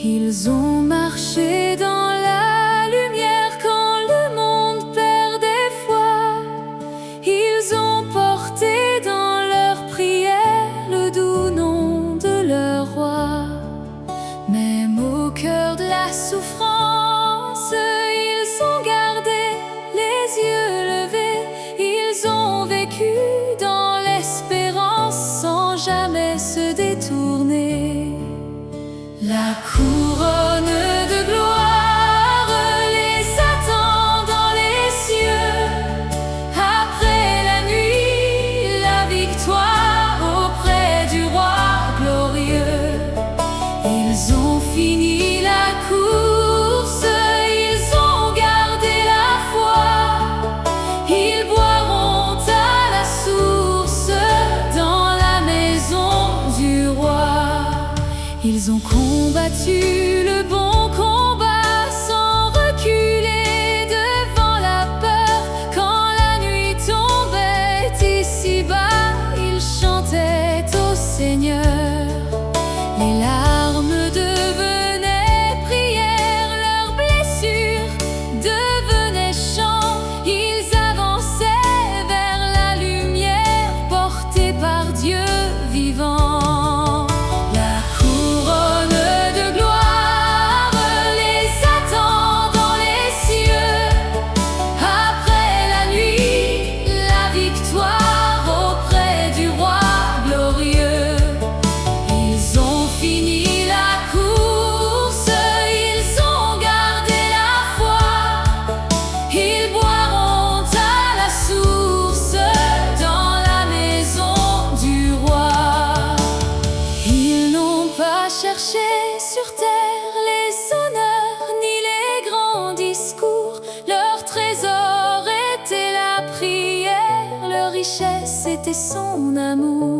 Ils ont marché dans la lumière quand le monde perdait foi. Ils ont porté dans leurs prières le doux nom de leur roi. Même au cœur de la souffrance, ils ont gardé les yeux levés. Ils ont vécu dans l'espérance sans jamais se détourner. La couronne de gloire les attend dans les cieux. Après la nuit, la victoire auprès du roi glorieux. Ils ont fini la course, ils ont gardé la foi. Ils boiront à la source dans la maison du roi. Ils ont combattu le bon combat sans reculer devant la peur. Quand la nuit tombait ici-bas, ils chantaient au Seigneur. Les larmes devenaient prières, leurs blessures devenaient chants. Ils avançaient vers la lumière, portés par Dieu vivant. La couronne de gloire les attend dans les cieux. Après la nuit, la victoire auprès du roi glorieux. Ils ont fini la course, ils ont gardé la foi. Ils boiront à la source dans la maison du roi. Ils n'ont pas cherché sur terre les honneurs ni les grands discours. Leur trésor était la prière, leur richesse était son amour.